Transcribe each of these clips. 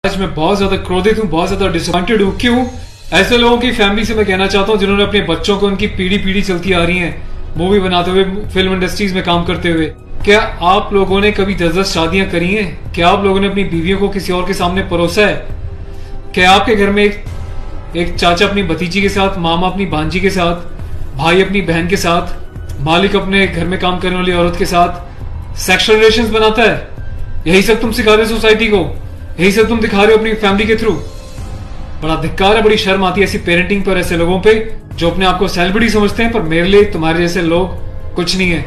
आज मैं बहुत ज्यादा क्रोधित हूँ, बहुत ज्यादा डिसअपॉइंटेड हूँ। क्यों? ऐसे लोगों की फैमिली से मैं कहना चाहता हूँ जिन्होंने अपने बच्चों को उनकी पीढ़ी पीढ़ी चलती आ रही है मूवी बनाते हुए, फिल्म इंडस्ट्रीज में काम करते हुए। क्या आप लोगों ने कभी 10-10 शादियां करी हैं? क्या आप लोगों ने अपनी बीवियों को किसी और के सामने परोसा है? क्या आपके घर में एक चाचा अपनी भतीजी के साथ, मामा अपनी भांजी के साथ, भाई अपनी बहन के साथ, मालिक अपने घर में काम करने वाली औरत के साथ सेक्सुअल रिलेशंस बनाता है? यही सब तुम सिखा रहे हो सोसाइटी को? यही सब तुम दिखा रहे हो अपनी फैमिली के थ्रू? बड़ा धिक्कार है, बड़ी शर्म आती है ऐसी पेरेंटिंग पर, ऐसे लोगों पे जो अपने आप को सेलिब्रिटी समझते हैं। पर मेरे लिए तुम्हारे जैसे लोग कुछ नहीं है,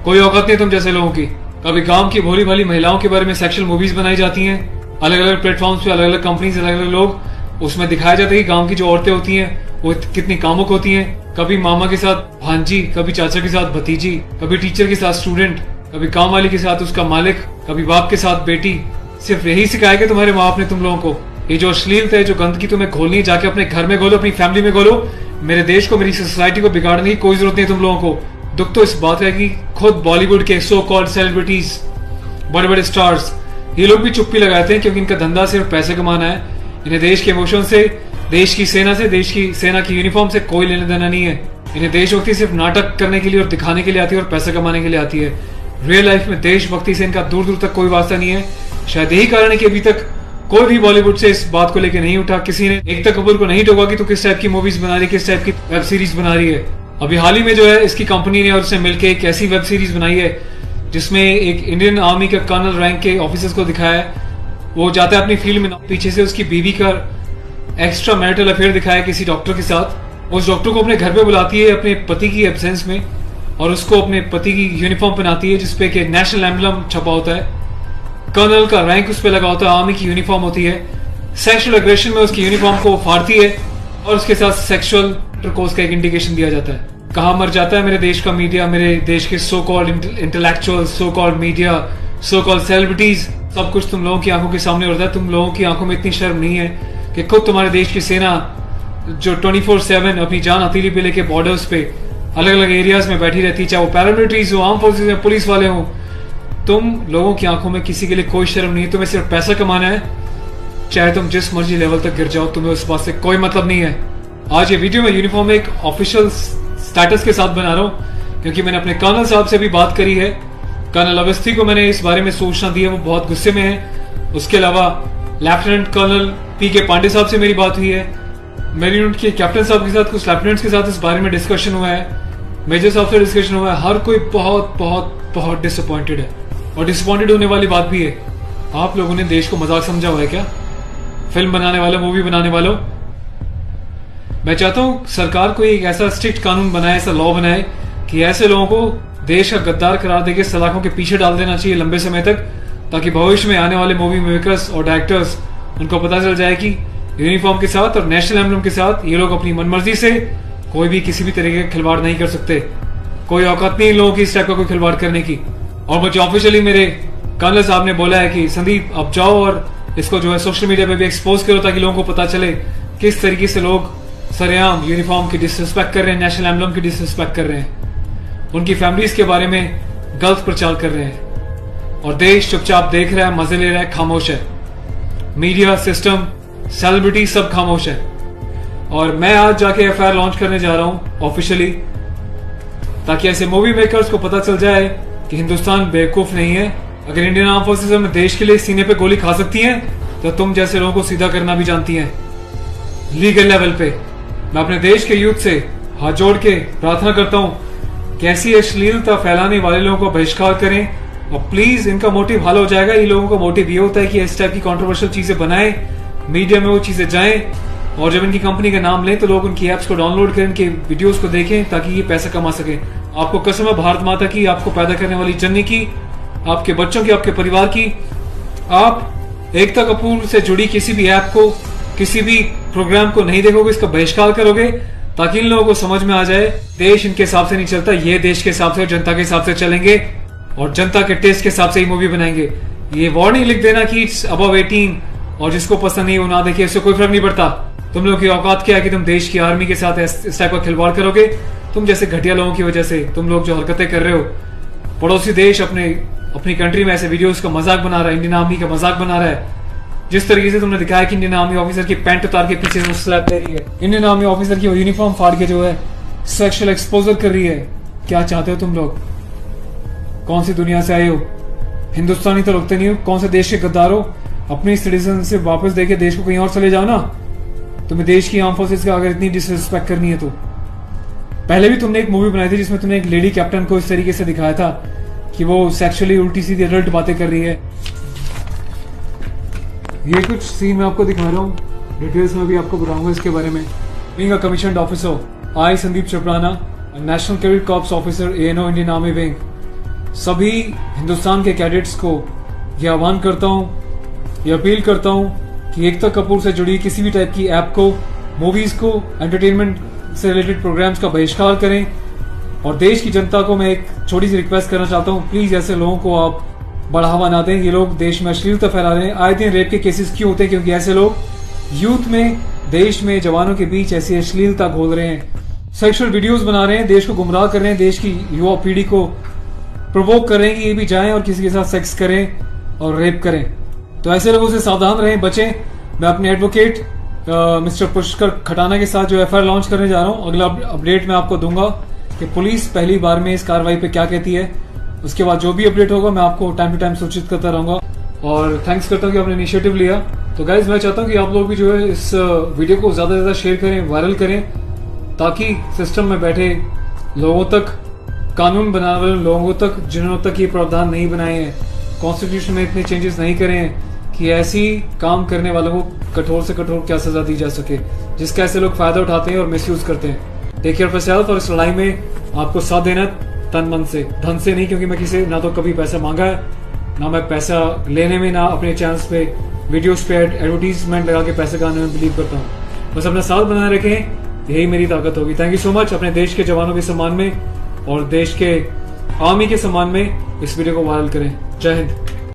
कोई औकात नहीं है तुम जैसे लोगों की। कभी गांव की भोली भाली महिलाओं के बारे में सेक्सुअल मूवीज बनाई जाती हैं, अलग अलग प्लेटफॉर्म्स पे, अलग अलग कंपनीज, अलग अलग लोग, उसमें दिखाया जाता है कि गांव की जो औरतें होती हैं वो कितनी कामुक होती हैं। कभी मामा के साथ भांजी, कभी चाचा के साथ भतीजी, कभी टीचर के साथ स्टूडेंट, कभी काम वाली के साथ उसका मालिक, कभी बाप के साथ बेटी। सिर्फ यही सिखाया कि तुम्हारे माँ बाप ने तुम लोगों को? ये जो अश्लीलता है, जो गंदगी तुम्हें घोलनी है, जाके अपने घर में घोलो, अपनी फैमिली में घोलो। मेरे देश को, मेरी सोसाइटी को बिगाड़ने की कोई जरूरत नहीं है तुम लोगों को। दुख तो इस बात है कि खुद बॉलीवुड के सो कॉल्ड सेलिब्रिटीज, बड़े बड़े स्टार्स, ये लोग भी चुप्पी लगाते हैं क्योंकि इनका धंधा सिर्फ पैसे कमाना है। इन्हें देश के इमोशन से, देश की सेना से, देश की सेना की यूनिफॉर्म से कोई लेना देना नहीं है। इन्हें देशभक्ति सिर्फ नाटक करने के लिए और दिखाने के लिए आती है और पैसा कमाने के लिए आती है। रियल लाइफ में देशभक्ति से इनका दूर दूर तक कोई वास्ता नहीं है। शायद यही कारण है कि अभी तक कोई भी बॉलीवुड से इस बात को लेकर नहीं उठा। किसी ने एकता कपूर को नहीं टोका कि तू किस टाइप की मूवीज बना रही है, किस टाइप की वेब सीरीज बना रही है। अभी हाल ही में जो है, इसकी कंपनी ने और उसने मिलकर एक ऐसी वेब सीरीज बनाई है जिसमें एक इंडियन आर्मी का कर्नल रैंक के ऑफिसर्स को दिखाया है। वो जाता है अपनी फील्ड में, पीछे से उसकी बीवी का एक्स्ट्रा मैरिटल अफेयर दिखाया किसी डॉक्टर के साथ। उस डॉक्टर को अपने घर पे बुलाती है अपने पति की एब्सेंस में और उसको अपने पति की यूनिफॉर्म पहनाती है जिसपे कि नेशनल एम्बलम छपा होता है, कर्नल का रैंक उस पे लगा होता है, आर्मी की यूनिफॉर्म होती है। सेक्सुअल एग्रेशन में उसकी यूनिफॉर्म को फाड़ती है और उसके साथ सेक्सुअल इंटरकोर्स का एक इंडिकेशन दिया जाता है। कहाँ मर जाता है मेरे देश का मीडिया, मेरे देश के so called intellectual, so called media, so called celebrities. सब कुछ तुम लोगों की आंखों के सामने होता है। तुम लोगों की आंखों में इतनी शर्म नहीं है कि खुद तुम्हारे देश की सेना जो 24/7 अपनी जान हथेली पे लेके बॉर्डर्स पे अलग अलग एरियाज में बैठी रहती है, चाहे वो पैरामिलिट्रीज हो, आर्म फोर्सेज में पुलिस वाले हों, तुम लोगों की आंखों में किसी के लिए कोई शर्म नहीं है। तुम्हें सिर्फ पैसा कमाना है, चाहे तुम जिस मर्जी लेवल तक गिर जाओ, तुम्हें उस बात से कोई मतलब नहीं है। आज ये वीडियो में यूनिफॉर्म एक ऑफिशियल स्टेटस के साथ बना रहा हूँ क्योंकि मैंने अपने कर्नल साहब से भी बात करी है। कर्नल अवस्थी को मैंने इस बारे में सूचना दी है, वो बहुत गुस्से में है। उसके अलावा लेफ्टिनेंट कर्नल PK पांडे साहब से मेरी बात हुई है। मेरी यूनिट के कैप्टन साहब के साथ, कुछ लेफ्टिनेंट्स के साथ इस बारे में डिस्कशन हुआ है, मेजर साहब से डिस्कशन हुआ है। हर कोई बहुत बहुत बहुत डिसअपॉइंटेड है और डिसअपॉइंटेड होने वाली बात भी है। आप लोगों ने देश को मजाक समझा हुआ है क्या? फिल्म बनाने वालों, मूवी बनाने वालों, मैं चाहता हूं सरकार कोई एक ऐसा स्ट्रिक्ट कानून बनाए, ऐसा लॉ बनाए कि ऐसे लोगों को देश का गद्दार करार देके सलाखों के पीछे डाल देना चाहिए लंबे समय तक, ताकि भविष्य में आने वाले मूवी मेकर्स और डायरेक्टर्स उनको पता चल जाए कि यूनिफॉर्म के साथ और नेशनल एम्बलम के साथ ये लोग अपनी मनमर्जी से कोई भी किसी भी तरीके का खिलवाड़ नहीं कर सकते। कोई औकात नहीं इन लोगों की इस टाइप का कोई खिलवाड़ करने की। और मुझे ऑफिशियली मेरे कर्नल साहब ने बोला है कि संदीप आप जाओ और इसको जो है सोशल मीडिया पे भी एक्सपोज करो ताकि लोगों को पता चले किस तरीके से लोग सरेआम यूनिफॉर्म की डिसरिस्पेक्ट कर रहे हैं, नेशनल एम्बलम की डिसरिस्पेक्ट कर रहे हैं, उनकी फैमिलीज के बारे में गलत प्रचार कर रहे हैं। और देश चुपचाप देख रहा है, मजे ले रहा है, खामोश है। मीडिया, सिस्टम, सेलिब्रिटी सब खामोश है। और मैं आज जाके FIR लॉन्च करने जा रहा हूं ऑफिशियली, ताकि ऐसे मूवी मेकर्स को पता चल जाए कि हिंदुस्तान बेवकूफ नहीं है। अगर इंडियन आर्म फोर्सेस में देश के लिए सीने पे गोली खा सकती हैं तो तुम जैसे लोगों को सीधा करना भी जानती हैं लीगल लेवल पे। मैं अपने देश के यूथ से हाथ जोड़ के प्रार्थना करता हूं कि ऐसी अश्लीलता फैलाने वाले लोगों को बहिष्कार करें और प्लीज इनका मोटिव हल हो जाएगा। ये लोगों का मोटिव ये होता है कि इस टाइप की कंट्रोवर्शियल चीजें बनाएं, मीडिया में वो चीजें जाएं और जब इनकी कंपनी का नाम लें तो लोग उनकी एप्स को डाउनलोड करें, इनके वीडियोस को देखें ताकि ये पैसा कमा सके। आपको कसम है भारत माता की, आपको पैदा करने वाली जननी की, आपके बच्चों की, आपके परिवार की, आप एकता कपूर से जुड़ी किसी भी ऐप को, किसी भी प्रोग्राम को नहीं देखोगे, इसका बहिष्कार करोगे ताकि इन लोगों को समझ में आ जाए देश इनके हिसाब से नहीं चलता, ये देश के हिसाब से और जनता के हिसाब से चलेंगे और जनता के टेस्ट के हिसाब से ही मूवी बनाएंगे। ये वार्निंग लिख देना कि इट्स अबव 18 और जिसको पसंद नहीं वो ना देखे, इससे कोई फर्क नहीं पड़ता। तुम लोगों की औकात क्या है कि तुम देश की आर्मी के साथ इस टाइप का खिलवाड़ करोगे? तुम जैसे घटिया लोगों की वजह से, तुम लोग जो हरकतें कर रहे हो, पड़ोसी देश अपनी कंट्री में ऐसे वीडियोस का मजाक बना रहा है, इंडियन आर्मी का मजाक बना रहा है, जिस तरीके से तुमने दिखाया कि इंडियन आर्मी ऑफिसर की पैंट उतार के पीछे से स्लैप दे रही है, इंडियन आर्मी ऑफिसर की यूनिफॉर्म फाड़ के जो है सेक्सुअल एक्सपोजर कर रही है, क्या चाहते हो तुम लोग? कौन सी दुनिया से आए हो? हिंदुस्तानी तो लगते नहीं हो, कौन से देश के गद्दार हो? अपनी सिटीजनशिप वापस देके देश को कहीं और चले जाओ ना। तुम्हें देश की आर्म फोर्सेस का अगर इतनी डिसरिस्पेक्ट करनी है तो। पहले भी तुमने एक मूवी बनाई थी जिसमें तुमने एक लेडी कैप्टन को इस तरीके से दिखाया था कि वो सेक्सुअली उल्टी सीधी एडल्ट बातें कर रही है। ये कुछ सीन मैं आपको दिखा रहा हूँ, डिटेल्स में भी आपको बताऊंगा इसके बारे में। Being a commissioned officer, I Sandeep चपराना, national cadet corps officer ANO Indian army wing, सभी हिंदुस्तान के कैडेट्स को यह आह्वान करता हूँ, यह अपील करता हूँ कि एकता कपूर से जुड़ी किसी भी टाइप की ऐप को, मूवीज को, एंटरटेनमेंट से रिलेटेड प्रोग्राम्स का बहिष्कार करें। और देश की जनता को मैं एक छोटी सी रिक्वेस्ट करना चाहता हूँ, प्लीज ऐसे लोगों को आप बढ़ावा ना दें। ये लोग देश में अश्लीलता फैला रहे हैं। आए दिन रेप के केसेस क्यों होते हैं? क्योंकि ऐसे लोग यूथ में, देश में, जवानों के बीच ऐसी अश्लीलता घोल रहे हैं, सेक्सुअल वीडियोस बना रहे हैं, देश को गुमराह कर रहे हैं, देश की युवा पीढ़ी को प्रोवोक कर रहे हैं कि ये भी जाएं और किसी के साथ सेक्स करें और रेप करें। तो ऐसे लोगों से सावधान रहें, बचें। मैं अपने एडवोकेट मिस्टर पुष्कर खटाना के साथ जो FIR लॉन्च करने जा रहा हूँ, अगला अपडेट मैं आपको दूंगा कि पुलिस पहली बार में इस कार्रवाई पे क्या कहती है। उसके बाद जो भी अपडेट होगा मैं आपको टाइम टू टाइम सूचित करता रहूंगा। और थैंक्स करता हूँ कि आपने इनिशिएटिव लिया। तो गाइज मैं चाहता हूँ कि आप लोग भी जो है इस वीडियो को ज्यादा से ज्यादा शेयर करें, वायरल करें, ताकि सिस्टम में बैठे लोगों तक, कानून बनाने वाले लोगों तक, जिन्होंने तक ये प्रावधान नहीं बनाए हैं, कॉन्स्टिट्यूशन में इतने चेंजेस नहीं करे हैं कि ऐसी काम करने वालों को कठोर से कठोर क्या सजा दी जा सके, जिसका ऐसे लोग फायदा उठाते हैं और मिसयूज करते हैं। Take care of yourself. और इस लड़ाई में आपको साथ देना तन मन से, धन से नहीं, क्योंकि मैं किसी ना तो कभी पैसा मांगा है, ना मैं पैसा लेने में, ना अपने चैनल्स पे वीडियोस पे एडवर्टीजमेंट लगा के पैसे कमाने में बिलीव करता हूँ। बस अपना साथ बनाए रखें, यही मेरी ताकत होगी। Thank you so much. अपने देश के जवानों के सम्मान में और देश के आर्मी के सम्मान में इस वीडियो को वायरल करें। जय हिंद।